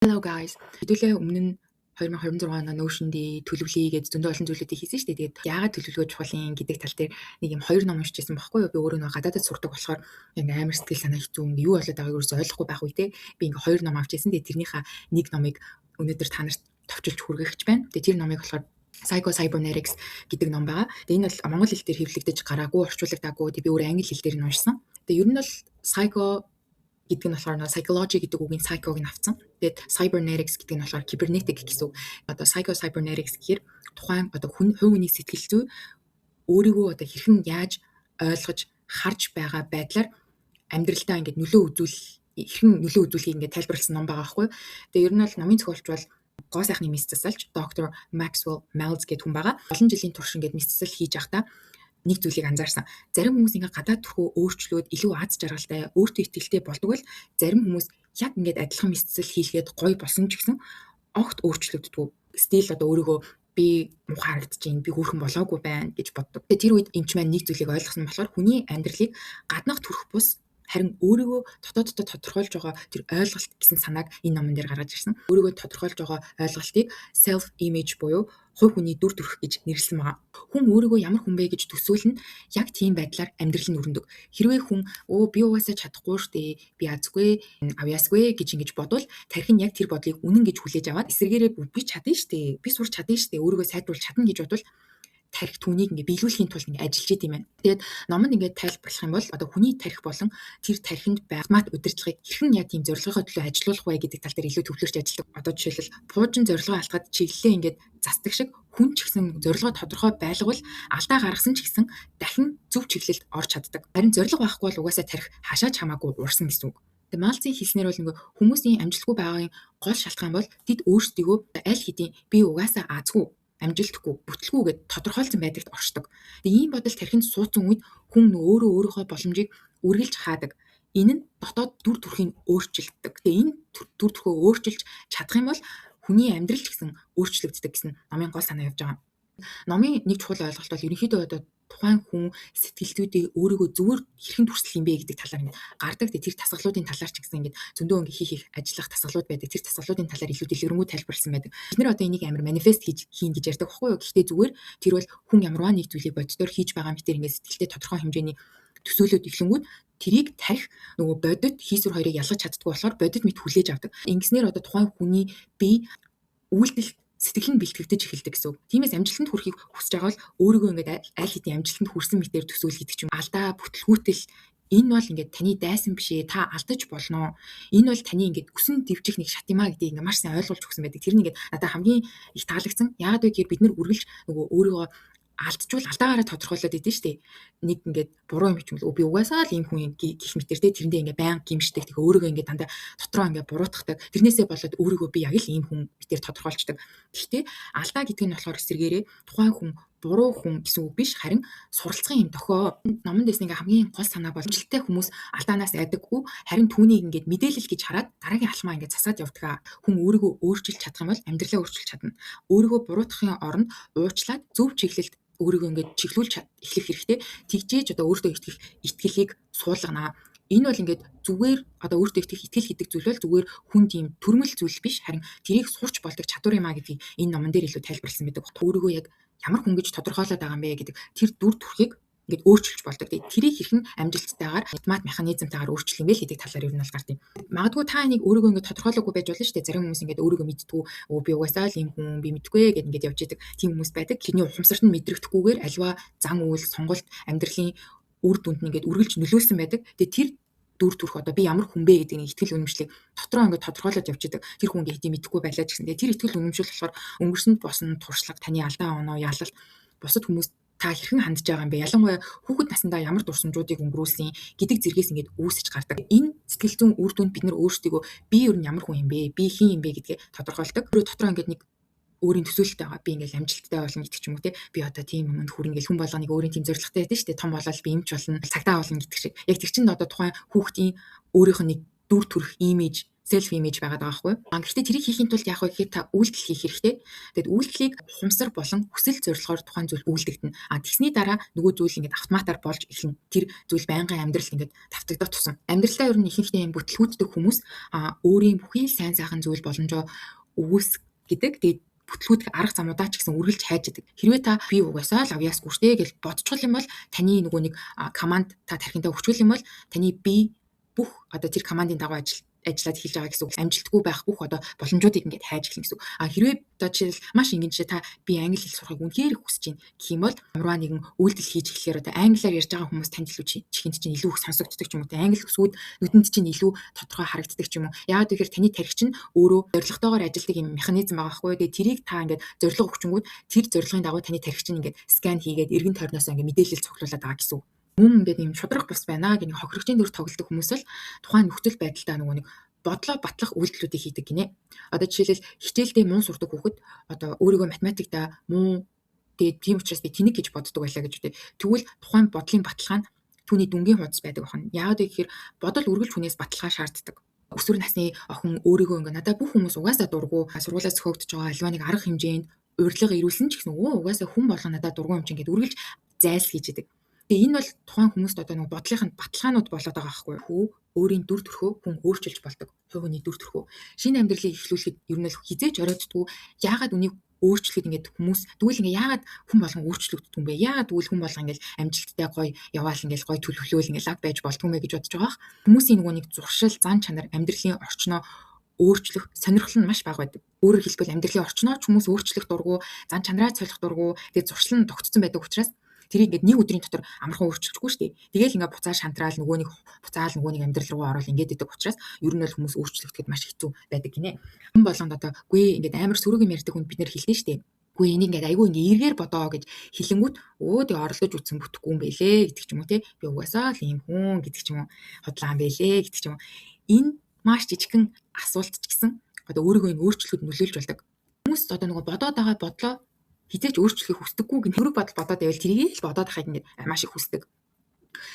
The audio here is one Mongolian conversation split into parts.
Hello guys. Хэдүүлээ өмнө нь 2026 оноо Notion дээр төлөвлөе гэж зөндөө олон зүйлүүдийг хийсэн шүү дээ. Тэгээд яагаад төлөвлөгөө чухал юм гэдэг тал дээр нэг юм хоёр ном уншижсэн байхгүй юу? Би өөрөө нэг гадаадд сурдаг болохоор ингээ амар сэтгэл санаа хэцүү ингээ юу болоод байгааг ерөөсөй ойлгохгүй байх үедээ би ингээ хоёр ном авч ирсэн. Тэгээд тэрнийхээ нэг номыг өнөөдөр та нарт товчилж хүргэх гэж байна. Тэгээд тэр номыг болохоор Psycho-Cybernetics гэдэг ном байгаа. Тэгээд энэ бол монгол хэл дээр хэвлэгдэж гараагүй, орчуулагдаагүй. Тэгээд би өөрөө англи хэл дээр нь уншсан. Тэгээд ер нь бол psycho гэдэг нь болохоор psychology гэдэг үгийн psycho-г нь авсан. Тэгээд cybernetics гэдэг нь болохоор cybernetic гэсэн үг. Одоо psycho-cybernetics гэхээр тухайн одоо хувь хүний сэтгэл зүй өөрийгөө одоо хэрхэн яаж ойлгож харж байгаа байдлаар амьдралдаа ингээд хэрхэн нөлөө үзүүлэхийг ингээд тайлбарласан ном байгаа байхгүй. Тэгээд ер нь бол номын зохиолч бол гоо сайхны мис засалж доктор Maxwell Maltz гэдэг хүн байгаа. Олон жилийн турш ингээд мис засал хийж байхдаа нэг зүйлийг анзаарсан. Зарим хүмүүс ингээ гадаад төрхөө өөрчлөөд илүү аз жаргалтай, өөртөө итгэлтэй болдог бол зарим хүмүүс яг ингээд адилхан мэдсэл хийлгээд гоё болсон ч гэсэн огт өөрчлөгддөг. Стил одоо өөрийгөө би муухай харагдаж байна, би хөөрхөн болоогүй байна гэж боддог. Тэгээ тэр үед эмч маань нэг зүйлийг ойлгосон болохоор хүний амьдралыг гаднах төрх бус харин өөрийгөө дотооддоо тодорхойлж байгаа тэр ойлголт гэсэн санааг энэ номон дээр гаргаж ирсэн. Өөрийгөө тодорхойлж байгаа ойлголтыг self image буюу хувь хүний дүр төрх гэж нэрлэсэн байгаа. Хүн өөрийгөө ямар хүн бэ гэж төсөөлнө яг тийм байдлаар амьдрал нь өрнөдөг. Хэрвээ хүн би угаасаа чадахгүй штэ, би азгүй, авьяасгүй гэж ингэж бодвол тархин яг тэр бодлыг үнэн гэж хүлээж аваад эсэргээрээ би чадна штэ, би сурч чадна штэ, өөрийгөө сайдруулж чадна гэж бодвол тарих түүнийг ингээ биелүүлэхийн тулд ингээ ажиллаж идэм байна. Тэгээд номонд ингээ тайлбарлах юм бол одоо хүний тарих болон тэр тархинд мат удирдлагыг хэрхэн яг тийм зорилгынхоо төлөө ажилуулах вэ гэдэг тал дээр илүү төвлөрч ажилладаг. Одоо жишээлбэл пуужин зорилгоо алдгаад чиглэлээ ингээ застдаг шиг хүн ч гэсэн зорилгоо тодорхой байлгавал алдаа гаргасан ч гэсэн дахин зөв чиглэлд орж чаддаг. Харин зорилго байхгүй бол угаасаа тарих хашаач хамаагүй урсан гэсэн үг. Тэгээд Малцын хэлснээр бол ингээ хүмүүсийн амжилтгүй байгаагийн гол шалтгаан бол тэд өөрсдийгөө аль хэдийн би угаасаа азгүй, амжилтгүй, бүтлгүй гэд тодорхойлсон байдагт оршдог. Тэгээ ийм бодол тархинд суудсан үед хүн өөрийнхөө боломжийг үргэлж хаадаг. Энэ нь дотоод дүр төрхийг өөрчилдөг. Тэгээ энэ дүр төрхөө өөрчилж чадах юм бол хүний амьдрал ч гэсэн өөрчлөгддөг гэсэн номын гол санаа явж байгаа. Номын нэг чухал ойлголт бол ерөнхийдөө одоо тухайн хүн сэтгэл зүйдээ өөрийгөө зүгээр хэрхэн төрслөх юм бэ гэдэг талаар ингэ гардаг. Тэр тасгалуудын талаар ч гэсэн ингэ зөндөө ингэ хийх ажиллах тасгалууд байдаг. Тэр тасгалуудын талаар илүү дэлгэрэнгүй тайлбарласан байдаг. Бид нэр одоо энийг амар манифест хийн гэж ярьдаг байхгүй юу? Гэхдээ зүгээр тэр бол хүн ямарваа нэг зүйлийг боддоор хийж байгаа мэтэр ингэ сэтгэлдээ тодорхой хэмжээний төсөөлөд эхлэнгүүт тэрийг тарих нөгөө бодит хийсвэр хоёрыг ялгаж чаддгүй болохоор бодит мэд хүлээж авдаг. Ингэснээр одоо тухайн хүний бие үйлдэл сэтгэл нь бэлтгэгдэж эхэлдэг гэсэн үг. Тиймээс амжилтанд хүрэхийг хүсэж байгаа бол өөрийгөө ингээд аль хэдийн амжилтанд хүрсэн мэтээр төсөөл гэдэг ч юм. Алдаа, бүтлгүүтэл энэ бол ингээд таны дайсан биш ээ. Та алдаж болно. Энэ бол таны ингээд өсөн дэвчих нэг шат юмаа гэдгийг ингээд маш сайн ойлгуулж өгсөн байдаг. Тэр нь ингээд надад хамгийн их таалагдсан. Яагаад вэ гэхээр бид нар үргэлж нөгөө өөрийгөө алдчихвал алдаагаараа тодорхойлоод идэв штэ. Нэг ингээд буруу юм хичмэл би угаасаа л ийм хүн гих мэтэр тэрэндээ ингээд баян гимшдэг. Тэгээ өөрийгөө ингээд дандаа дотроо ингээд буруутгадаг. Тэрнээсээ болоод өөрийгөө би яг л ийм хүн мэтэр тодорхойлцдог. Гэхдээ алдаа гэдэг нь болохоор эсэргээрээ тухайн хүн буруу хүн гэсэн үг биш, харин суралцсан юм дохио. Номонд дэс нэг хамгийн гол санаа бол амжилттай хүмүүс алдаанаас айдаггүй, харин түүнийг ингээд мэдээлэл гэж хараад дараагийн алхмаа ингээд засаад явдаг. Хүн өөрийгөө өөрчилж чадах юм бол амьдралаа өөрчилж чадна. Өөрийгөө буруутгахын оронд уучлаад зөв чиглэлд өөрийгөө ингээд чиглүүлж эхлэх хэрэгтэй. Тэгжээж одоо өөртөө итгэх итгэлийг суулгана. Энэ бол ингээд зүгээр одоо өөртөө итгэх итгэл гэдэг зүйл бол зүгээр хүн тийм төрмөл зүйл биш, харин тэрийг сурч болдог чадвар юм а гэдгийг энэ номон дээр илүү тайлбарласан байдаг. Өөрийгөө яг ямар хүн гэж тодорхойлоод байгаа юм бэ гэдэг тэр дүр төрхийг ингээд өөрчилж болдог. Тэрийг хэрхэн амжилттайгаар математ механизмтайгаар өөрчлөх юм бэ гэдэг талаар ер нь бол гардаг. Магадгүй та энийг өөрийгөө ингээд тодорхойлоогүй байж болно шүү дээ. Зарим хүмүүс ингээд өөрийгөө мэдтгүү, би угаасаа л ийм хүн, би мэдгүй гэд ингээд явж идэг тийм хүмүүс байдаг. Тэрний ухамсарт нь мэдрэгдэхгүйгээр альва зан үйл, сонголт, амьдралын үр дүнд нь ингээд үргэлж нөлөөлсөн байдаг. Тэгээ тэр дүр төрх одоо би ямар хүн бэ гэдэг нэг итгэл үнэмшлийг дотроо ингээд тодорхойлоод явж идэг. Тэр хүн ингээд хэдий мэдгүй байлаа ч гэсэн тэр итгэл үнэмшил болохоор өнгөрсөнд босон туршлага, таны алдаа оноо, ялалт бусад хүмүүс та хэрхэн хандж байгаа юм бэ? Ялангуяа хүүхэд наснда ямар дурсамжуудыг өнгөрүүлсэн гэдэг зэргээс ингээд үүсэж гардаг. Энэ сэтгэл зүйн үр дүнд бид нар өөрсдийгөө би ер нь ямар хүн юм бэ? Би хэн юм бэ гэдгээ тодорхойлдог. Өөрөө дотроо ингээд нэг өөрийн төсөөлөлтэй байгаа. Би ингээл амжилттай болно гэдэг ч юм уу те. Би одоо тийм юмд хүрэн ингээл хүн болгоныг өөрийн тийм зорилготой байдаг шүү дээ. Том болол би эмч болно, цагтаа болно гэдэг шиг. Яг тэр чинь одоо тухайн хүүхдийн өөрийнх нь нэг дүр төрх имиж self image байгаад байгаа байхгүй. Гэхдээ тэрийг хийхин тулд яах вэ гэхээр та үйлдэл хийх хэрэгтэй. Тэгэд үйлдэлийг ухамсар болон хүсэл зорилгоор тухайн зүйл үйлдэгдэнэ. Тэгсний дараа нөгөө зүйл ингээд автоматар болж эхэлнэ. Тэр зүйл байнгын амьдралд ингээд давтагдах тусам. Амьдралдаа ер нь ихэнхдээ энэ бүтлгүүддэг хүмүүс өөрийн бүхий л сайн сайхан зүйл боломжоо өгөөсгдөг. Тэгээд бүтлгүүдэх арга замуудаа ч гэсэн үргэлж хайж идэг. Хэрвээ та би угаасаа л авьяасгүй штэ гэж бодчихвол юм бол таны нөгөө нэг команд та тархиндаа өгчвөл юм бол таны би бүх одоо тэр командын дагуу ажиллаад хийж байгаа гэсэн үг. Амжилтгүй байх бүх одоо боломжуудыг ингээд хайж эхэлнэ гэсэн үг. Хэрвээ одоо жишээл маш энгийн жишээ та би англи хэл сурахыг үнэхээр хүсэж байна гэх юм бол амраа нэгэн үйлдэл хийж эхлэхээр одоо англиар ярьж байгаа хүмүүс танд илүү чихэнд чинь илүү их сонсогддог ч юм уу. Англи өсвүүд нүдэнд чинь илүү тодорхой харагддаг ч юм уу. Яагаад гэхээр таны тархи чинь өөрөө зорилготойгоор ажилладаг юм механизм байгаа байхгүй. Тэгээ тэрийг та ингээд зорилго өгчөнгүүд тэр зорилгын дагуу таны тархи чинь ингээд скан хийгээд эргэн тойрноос ингээд мэдээлэл цуглуулад байгаа гэсэн үг. Мөн ингээд юм шудрах бус байна гэх нэг хохирогчийн дүр тоглодог хүмүүс л тухайн нөхцөл байдалтай нөгөө нэг бодлоо батлах үйлдэлүүдийг хийдэг гинэ. Одоо жишээлбэл хичээлдээ муу сурдаг хүүхэд одоо өөрийгөө математиктаа муу тэгээд тийм учраас би тэнэг гэж боддог байлаа гэж үтэй. Тэгвэл тухайн бодлын баталгаа нь түүний дүнгийн хуудас байдаг байна. Яагаад гэхээр бодол үргэлж хүнээс баталгаа шаарддаг. Өсвөр насны охин өөрийгөө ингээ надад бүх хүмүүс угаасаа дургу сургуулиас зөхөгдөж байгаа альва нэг арга хэмжээнд урьдлага ирүүлсэн ч гэсэн угаасаа хүн болгон надад дургу юм чинь гэдэг үргэлж зайлс хийж идэг. Тэгээ энэ бол тухайн хүмүүст одоо нэг бодлынханд баталгаанууд болоод байгаа байхгүй юу? Өөрийн дүр төрхөө хүн өөрчилж болдог. Хувь хүний дүр төрхөө. Шинэ амьдралыг эхлүүлэхэд ер нь л хизээж орооддгүй. Яагаад үнийг өөрчлөхөд ингээд хүмүүс тэгвэл ингээ яагаад хүн болгон өөрчлөгддөг юм бэ? Яагаад тэгвэл хүн болгон ингээл амжилттай гоё яваал ингээл гоё төлөвлөөл ингээл лаг байж болдгүй мэ гэж бодож байгаа. Хүмүүсийн нөгөө нэг зуршил, зан чанар, амьдралын орчноо өөрчлөх сонирхол нь маш бага байдаг. Өөрөөр хэлбэл амьдралын орчноо ч хүмүүс өөрчлөх дургу, зан чанараа цойлох дургу, тэгээд зуршил нь тогтцсон байдаг учраас тэрийг ингээд нэг өдрийн дотор амархан өөрчилчихгүй шүү дээ. Тэгээл ингээд буцаа шантраал нөгөө нэг амьдрал руу орол ингээд идэг учраас ер нь бол хүмүүс өөрчлөгдөд маш хэцүү байдаг гинэ. Хүн болгонд одоо гүй ингээд амар сөрөг юм ярьдаг хүнд бид нэр хэлнэ шүү дээ. Гүй энийг ингээд айгүй ингээд эргээр бодоо гэж хэлэнгүүт тэгээ оролдож үтсэн бүтэхгүй юм бэлээ гэдэг ч юм уу те. Би угаасаа л ийм хүн гэдэг ч юм уу хотлаан бэлээ гэдэг ч юм уу. Энэ маш жижигхэн асуулт ч гэсэн одоо өөрийгөө энэ өөрчлөхөд нөлөөлж болдог. Хүмүүс одоо нөгөө бодоод байгаа бодлоо хизээч өөрчлөхийг хүсдэггүй гэх хэрэг бодол бодоод байвал тэрийг л бодоод ахыг ингээд маш их хүсдэг.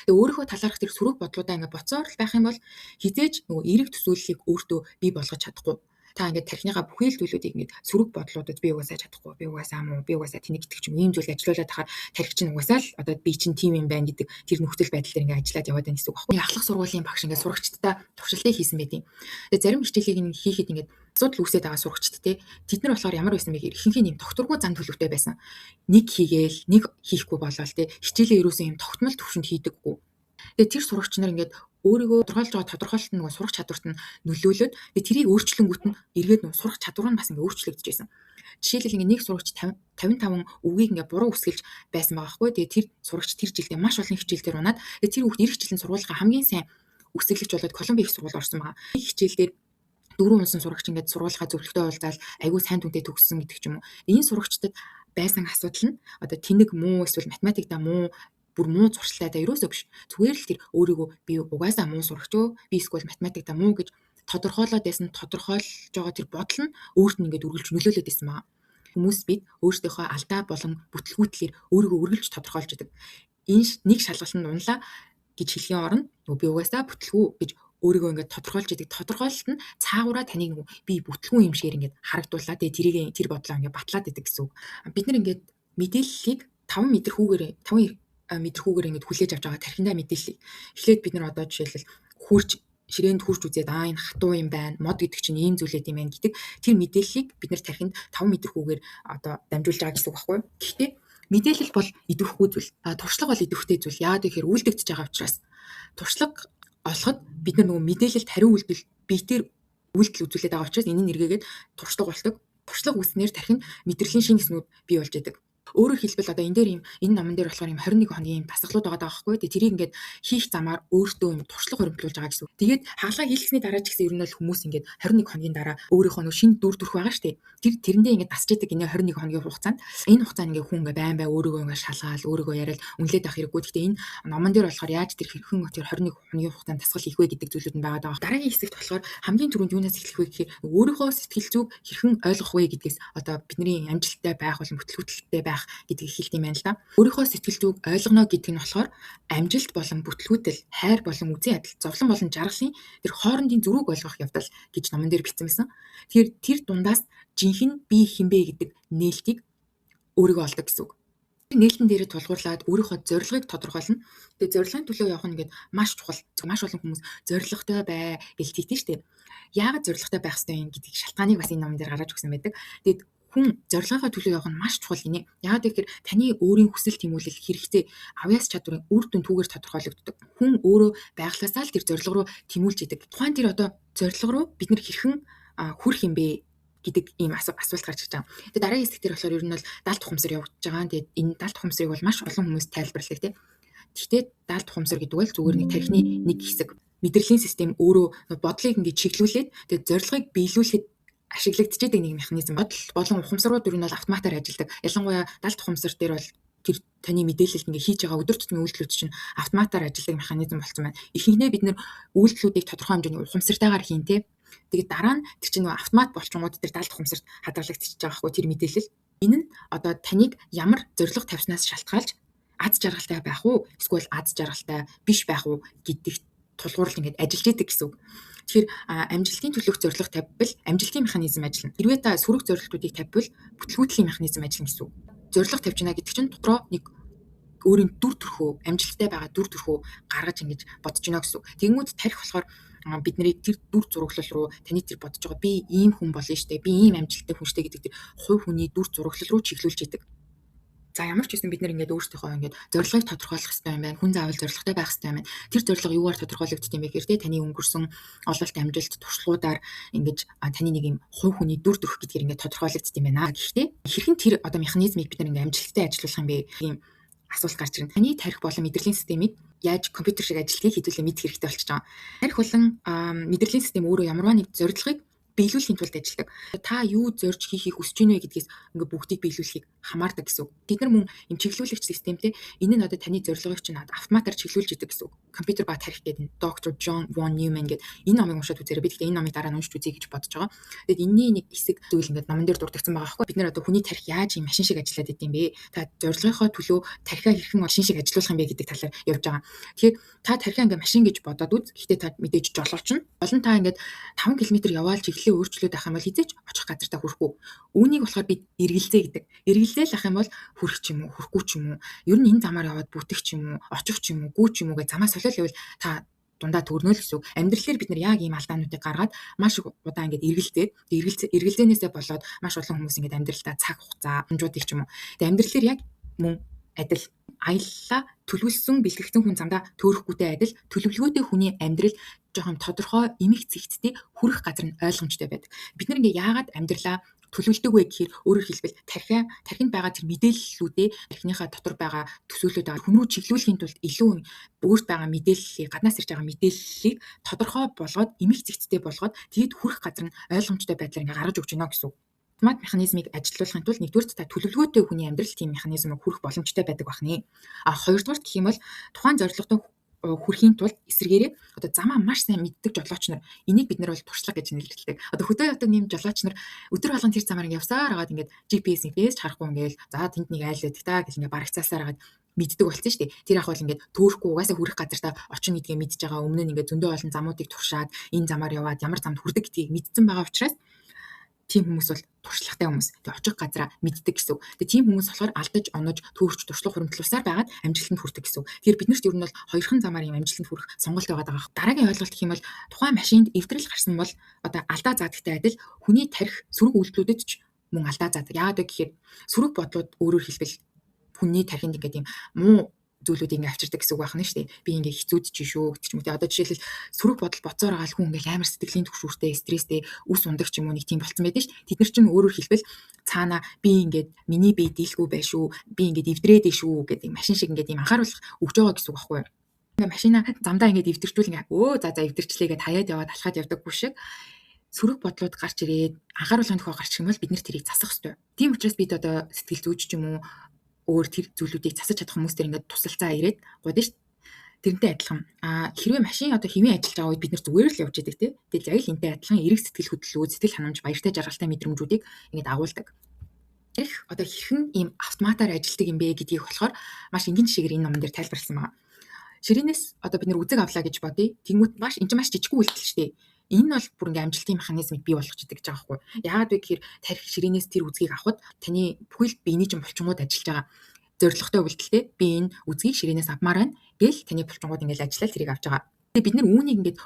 Тэгээ өөрийнхөө талаарх тэр сөрөг бодлуудаа ингээд боцоор л байх юм бол хизээч нөгөө эерэг төсөөллийг өөртөө бий болгож чадахгүй. Та ингээд тархиныгаа бүхий л зүйлүүдийг ингээд сөрөг бодлуудад би угаасаа чадахгүй, би угаасаа муу, би угаасаа тэнэг гэдэг ч юм ийм зүйл ажиллаулаад тахаар тархи чинь угаасаа л одоо би чинь тим юм байна гэдэг тэр нөхцөл байдал дээр ингээд ажиллаад яваад байна гэсэн үг байхгүй. Ахлах сургуулийн багш ингээд сурагчдаа туршилтаа хийсэн байдیں۔ Тэгээ зарим хичээлийг ингээд хийхэд ингээд асуудал үүсээд байгаа сурагчд те тэд нар болохоор ямар байсан бэ гэхээр ихэнх нь юм тогтворгүй зан төлөвтэй байсан. Нэг хийгээл нэг хийхгүй болоо те хичээлээ ерөөсөн юм тогтмол төвшөнд хийдэггүй. Тэгээ тэр сурагч нар ингээд өөрийгөө тодорхойлж байгаа тодорхойлолт нь сурах чадварт нь нөлөөлөд тэгээ тэрийг өөрчлөнгүүт нь эргээд нөгөө сурах чадвар нь бас ингээд өөрчлөгдөж байсан. Жишээлбэл ингээд нэг сурагч 55 үгийг ингээд буруу үсгэлж байсан байгаа хгүй. Тэгээ тэр сурагч тэр жилдээ маш олон хичээл дээр унаад тэгээ тэр хүүхд эх жилийн сургуулийн хамгийн сайн үсгэлэгч болоод Колумби их сургууль орсон байгаа. Нэг хичээл дээр 4 унсан сурагч ингээд сургуулийнхаа зөвлөгтөө уулзаад айгүй сайн түнтэй төгссөн гэдэг ч юм уу. Энэ сурагчдад байсан асуудал нь одоо тэнэг муу эсвэл математиктаа муу бүр муу зуршилтай та ерөөсөө биш. Зүгээр л тэр өөрийгөө би угаасаа муу сурагч өө, би эсвэл математиктаа муу гэж тодорхойлоод байсан тодорхойлж байгаа тэр бодол нь өөрт нь ингээд үргэлж нөлөөлөд байсан байгаа. Хүмүүс бид өөрсдийнхөө алдаа болон бүтлгүүтлэр өөрийгөө үргэлж тодорхойлж идэг. Энэ нэг шалгалт нь унлаа гэж хэлхийн оронд би угаасаа бүтлгүү гэж өөрийгөө ингээд тодорхойлж идэг. Тодорхойлолт нь цаагаараа таныг би бүтлгүү юм шигээр ингээд харагдуулаад тэрийг тэр бодлоо ингээд батлаад идэг гэсэн үг. Бид нар ингээд мэдээллийг 5 метр хүүгээр ингээд хүлээж авч байгаа тархиндаа мэдээллийг. Эхлээд бид нар одоо жишээлбэл ширээнд хурж үзээд энэ хатуу юм байна. Мод гэдэг чинь ийм зүйлээд юм байна гэдэг тэр мэдээллийг бид нар тархинд 5 метр хүүгээр одоо дамжуулж байгаа гэсэн үг байхгүй юу? Гэхдээ мэдээлэл бол идэвхгүй зүйл. Туршлага бол идэвхтэй зүйл. Яагаад гэхээр үлдэгдэж байгаа учраас туршлага олоход бид нар нөгөө мэдээлэлд хариу үйлдэл биетээр үйлдэл үзүүлээд байгаа учраас энэ нь эргээгээд туршлага болдог. Туршлага үүснээр тархинд мэдрэлийн шинэ хэснүүд бий болж байдаг. Өөрөөр хэлбэл одоо энэ номон дээр болохоор юм 21 хоногийн дасгалууд байгаа байхгүй. Тэгээ тэрийг ингээд хийх замаар өөртөө юм туршлага хуримтлуулж байгаа гэсэн. Тэгээд хаалгаа хийлгэсний дараа ч гэсэн ер нь бол хүмүүс ингээд 21 хоногийн дараа өөрийнхөө нөө шинэ дүр төрх байгаа шүү дээ. Тэрэндээ ингээд дасч яадаг энэ 21 хоногийн хугацаанд энэ хугацаанд ингээд хүн ингээд байн өөрийгөө ингээд шалгаал, өөрийгөө яриад үнэлээд авах хэрэггүй. Гэхдээ энэ номон дээр болохоор яаж тэр хэрхэн тэр 21 хоногийн хугацаанд дасгал хийх вэ гэдэг зүйлүүд нь байгаа даа. Дараагийн хэсэгт болохоор хамгийн түрүүнд юунаас эхлэх вэ гэхээр өөрийнхөө сэтгэл зүг хэрхэн ойлгох вэ гэдгээс одоо бидний амжилттай байх болон бүтлгүүтэлтэй байх байх гэдгийг хэлдэг юм байна л да. Өөрийнхөө сэтгэл зүйг ойлгоно гэдэг нь болохоор амжилт болон бүтлгүүтэл, хайр болон үзэн ядал, зовлон болон жаргалын тэр хоорондын зөрүүг ойлгох явдал гэж номон дээр бичсэн байсан. Тэгэхээр тэр дундаас жинхэнэ би хинбэ гэдэг нээлтийг өөрийгөө олдог гэсэн үг. Нээлтэн дээрээ тулгуурлаад өөрийнхөө зорилгыг тодорхойлно. Тэгээ зорилгын төлөө явах нь ингээд маш чухал. Маш олон хүмүүс зорилготой бай гэж хэлдэг шүү дээ. Яагаад зорилготой байх ёстой юм гэдгийг шалтгааныг бас энэ номон дээр гаргаж өгсөн байдаг. Тэгээд хүн зорилгынхаа төлөө явах нь маш чухал гинэ. Яагаад гэвэл таны өөрийн хүсэл тэмүүлэл хэрэгцээ авьяас чадварын үр дүн түүгээр тодорхойлогддог. Хүн өөрөө байглаасаа л тэр зорилго руу тэмүүлж идэг. Тухайн тэр одоо зорилго руу бид нэр хэрхэн хүрэх юм бэ гэдэг ийм асуулт гарч ирж байгаа. Тэгээд дараагийн хэсэг дээр болохоор ер нь бол даалт ухамсар явагдаж байгаа. Тэгээд энэ даалт ухамсарыг бол маш олон хүмүүс тайлбарладаг тийм. Гэхдээ даалт ухамсар гэдэг бол зүгээр нэг тархины нэг хэсэг. Мэдрэлийн систем өөрөө бодлыг ингээд чиглүүлээд тэгээд зорилгыг биелүүлэхэд ашиглагдчихэдэг нэг механизм. Бодол болон ухамсарууд ер нь бол автоматар ажилладаг. Ялангуяа даалт ухамсар дээр бол тэр таны мэдээлэлд ингээ хийж байгаа өдөр тутмын үйлдэлүүд чинь автоматар ажилладаг механизм болсон байна. Ихэнхдээ бид нэр үйлдэлүүдийг тодорхой хэмжээний ухамсартайгаар хийн тэ. Тэгээд дараа нь тэр чинь автомат болчингууд тэр даалт ухамсарт хадгалагдчихж байгаа хгүй тэр мэдээлэл. Энэ нь одоо таныг ямар зорилго тавьснаас шалтгаалж аз жаргалтай байх уу эсвэл аз жаргалтай биш байх уу гэдэгт тулгуурлал ингээд ажиллаж идэг гэсэн үг. Тэгэхээр амжилтын төлөөх зорилго тавьбал амжилтын механизм ажиллана. Хэрвээ та сөрөг зорилтуудыг тавьбал бүтлгүүтлийн механизм ажиллана гэсэн үг. Зорилго тавьж байна гэдэг чинь дотроо нэг өөрийн дүр төрхөө амжилттай байгаа дүр төрхөө гаргаж ингэж бодож байна гэсэн үг. Тэгэнгүүт тарих болохоор бид нарыг тэр дүр зураглал руу таны тэр бодож байгаа би ийм хүн болно штэ би ийм амжилттай хүн штэ гэдэг тэр хувь хүний дүр зураглал руу чиглүүлж идэг. За ямар ч гэсэн бид нар ингээд өөрсдийнхөө ингээд зорилгыг тодорхойлох хэрэгтэй юм байна. Хүн заавал зорилготой байх хэрэгтэй юм байна. Тэр зорилго юугаар тодорхойлогддог юм бэ гэхээр тэ таны өнгөрсөн ололт амжилт туршлагуудаар ингээд таны нэг юм хувь хүний дүр төрх гэдгээр ингээд тодорхойлогддог юм байна. Гэхдээ хэрхэн тэр одоо механизмыг бид нар ингээд амжилттай ажиллуулах юм бэ ийм асуулт гарч ирнэ. Таны тарих болон мэдрэлийн системийг яаж компьютер шиг ажилтгийг хэдүүлээ мэдэх хэрэгтэй болчихж байгаа. Тарих болон мэдрэлийн систем өөрөө ямарваа нэг зорилгыг биелүүлэхийн тулд ажилладаг. Та юу зорж хийхийг хүсэж байна вэ гэдгээс ингээ бүгдийг биелүүлэхийг хамаардаг гэсэн үг. Бид нар мөн юм чиглүүлэгч системтэй энэ нь одоо таны зорилгыг чинь автоматар чиглүүлж идэг гэсэн үг. Компьютер ба тарих гэдэг нь доктор Джон Вон Ньюман гэдэг энэ номыг уншаад үзээрэй. Би гэхдээ энэ номыг дараа нь уншиж үзье гэж бодож байгаа. Тэгэд энэний нэг хэсэг зүйл ингээ номон дээр дурддагсан байгаа байхгүй. Бид нар одоо хүний тарих яаж юм машин шиг ажиллаад идэм бэ? Та зорилгынхоо төлөө тарихаа хэрхэн машин шиг ажиллуулах юм бэ гэдэг талаар явж байгаа. Тэгэхээр та тарихаа ингээ машин гэж бодоод үз. Гэхдээ та мэдээж жолоочно. Болон та ингээ 5 км яваал чиглэлээ өөрчлөөд авах юм бол хизээч очих газартаа хүрэхгүй. Үүнийг болохоор бид эргэлзээ гэдэг. Эргэлзээл ах юм бол хүрэх ч юм уу, хүрэхгүй ч юм уу. Ер нь энэ замаар яваад бүтэх ч юм уу, очих ч юм уу, гүү ч юм уу гэж замаа солиол явал та дундаа төрнө л гэсэн үг. Амьдралаар бид нар яг ийм алдаануудыг гаргаад маш их удаа ингээд эргэлзээд эргэлзээнээсээ болоод маш олон хүмүүс ингээд амьдралдаа цаг хугацаа, хэмжүүдийг ч юм уу. Тэгээ амьдралаар яг мөн адил аяллаа төлөвлөсөн бэлтгэгдсэн хүн замдаа төөрөхгүйтэй адил төлөвлөгөөтэй хүний амьдрал жоохон тодорхой эмх зэгцтэй хүрэх газар нь ойлгомжтой байдаг. Бид нар ингээ яагаад амьдралаа төлөвлөдөг вэ гэхээр өөрөөр хэлбэл тархинд байгаа тэр мэдээллүүдээ тархиныхаа дотор байгаа төсөөлөд байгаа хүн рүү чиглүүлэхийн тулд илүү өөрт байгаа мэдээллийг гаднаас ирж байгаа мэдээллийг тодорхой болгоод эмх зэгцтэй болгоод тэгэд хүрэх газар нь ойлгомжтой байдлаар ингээ гаргаж өгч гинэ гэсэн үг. Автомат механизмыг ажилуулахын тулд нэгдүгээр та төлөвлөгөөтэй хүний амьдрал тийм механизмыг хүрэх боломжтой байдаг бахны. Хоёрдугаар гэх юм бол тухайн зорилготой хүрэхийн тулд эсрэгээрээ одоо замаа маш сайн мэддэг жолооч нар энийг бид нар бол туршлага гэж нэрлэдэг. Одоо хөдөө явдаг нэм жолооч нар өдөр болгон тэр замаар ингэ явсаар агаад ингээд GPS-ийг харахгүй ингээл за тэнд нэг айл байдаг та гэж ингээ барагцаасаар агаад мэддэг болсон шүү дээ. Тэр ах бол ингээд төөрөхгүй угаасаа хүрэх газартаа очно гэдгээ мэдж байгаа өмнө нь ингээд зөндөө олон замуудыг туршаад энэ замаар яваад ямар замд хүрдэг гэдгийг мэдсэн байгаа учраас тийм хүмүүс бол туршлагатай хүмүүс. Тэгээ очих газараа мэддэг гэсэн үг. Тэгээ тийм хүмүүс болохоор алдаж онож төөрч туршлага хуримтлуулсаар байгаад амжилтанд хүрдэг гэсэн үг. Тэгэхээр бид нарт ер нь бол хоёрхан замаар юм амжилтанд хүрэх сонголт байгаа даа. Дараагийн ойлголт гэх юм бол тухайн машинд эвдрэл гарсан бол одоо алдаа заадагтай адил хүний тарих сөрөг үйлдэлүүдэд ч мөн алдаа заадаг. Яагаад вэ гэхээр сөрөг бодлууд өөрөөр хэлбэл хүний тархинд ингээд юм муу зүйлүүд ингээ авчирдаг гэсэн үг байх нь шүү дээ. Би ингээ хэцүүдч шүү гэдэг ч юм уу. Одоо жишээлбэл сөрөг бодол боцоор агаал хүн ингээ амар сэтгэлийн төвшүүртэй, стресстэй, үс ундаг ч юм уу нэг тийм болцсон байдаг шүү дээ. Тэд нар чинь өөрөөр хэлбэл цаана би ингээд миний бие дийлгүй байх шүү, би ингээд эвдрээд шүү гэдэг машин шиг ингээд юм анхааруулах өгж байгаа гэсэн үг байхгүй юу? Ингээ машина замдаа ингээд эвдэрчүүл ингээ за эвдэрчлээ гэдээ хаяад яваад алхаад явдаггүй шиг сөрөг бодлууд гарч ирээд анхааруулгын тохио гарчих юм бол бид нэр тэрийг засах ёстой. Тийм учраас бид одоо сэтгэл зүйч ч юм уу өөр тэр зүйлүүдийг засаж чадах хүмүүстэр ингээд тусалцаа ирээд гойд нь шүү. Тэрнтэй адилхан. Хэрвээ машин одоо хэвийн ажиллаж байгаа үед бид нар зүгээр л явж идэг тий. Тэгэл яг л энтэй адилхан эрэг сэтгэл хөдлөлөө, сэтгэл ханамж, баяртай жаргалтай мэдрэмжүүдийг ингээд агуулдаг. тарих одоо хэрхэн ийм автоматар ажилдаг юм бэ гэдгийг болохоор маш энгийн жишээгээр энэ номон дээр тайлбарласан байна. Ширээнээс одоо бид нэр үзэг авлаа гэж бодъё. Тэнгүүт маш энэ чинь маш жижиг үйлдэл шүү дээ. Энэ бол бүр ингээм амжилтын механизмыг бий болгочихдаг гэж байгаа байхгүй. Яагаад вэ гэхээр тарих ширээнээс тэр үзгийг авахд таны бүхэл биений чинь булчингууд ажиллаж байгаа. Зорилготой үйлдэлтэй би энэ үзгийг ширээнээс авмаар байна гэл таны булчингууд ингээл ажиллаад тэрийг авч байгаа. Тэгээ бид нар үүнийг ингээд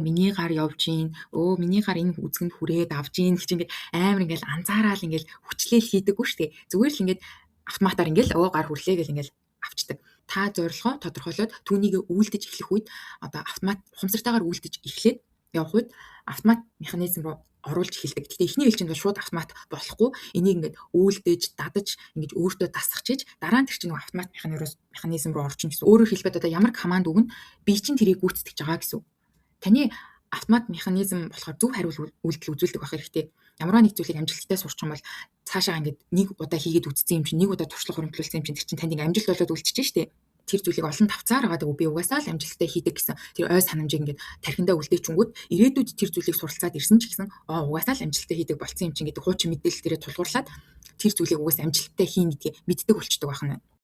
миний гар явж гин, миний гар энэ үзгэнд хүрээд авж гин гэж ингээд амар ингээл анзаараад ингээл хүчлээл хийдэггүй шүү дээ. Зүгээр л ингээд автоматар ингээл гар хүрлээ гэл ингээл авчдаг. Та зорилгоо тодорхойлоод түүнийг үйлдэж эхлэх үед одоо автомат ухамсартайгаар үйлдэж эхлээд явах үед автомат механизм руу оруулж эхэлдэг. Гэхдээ эхний ээлжинд бол шууд автомат болохгүй. Энийг ингээд үйлдэж, дадаж, ингэж өөртөө дасгachиж дараа нь тэр чинь автомат механизм руу орчин гэсэн. Өөрөөр хэлбэл одоо ямар команд өгнө би чинь тэрийг гүйцэтгэж байгаа гэсэн. Таны автомат механизм болохоор зөв хариулт үйлдэл үзүүлдэг байх хэрэгтэй. Ямар нэг зүйлийг амжилттай сурчих юм бол цаашаа ингээд нэг удаа хийгээд үтцсэн юм чинь нэг удаа туршлага хөрөмтлүүлсэн юм чинь тэр чинь танд ингээд амжилт болоод үлдчихэж штэ. Тэр зүйлийг олон давцаар агаад би угаасаа л амжилттай хийдэг гэсэн тэр ой санамжийг ингээд тархиндаа үлдээчингүүд ирээдүйд тэр зүйлийг суралцаад ирсэн ч гэсэн угаасаа л амжилттай хийдэг болцсон юм чинь гэдэг хуучин мэдээлэл дээрээ тулгуурлаад тэр зүйлийг угаасаа амжилттай хийн гэдгийг мэддэг болчдөг байх нь.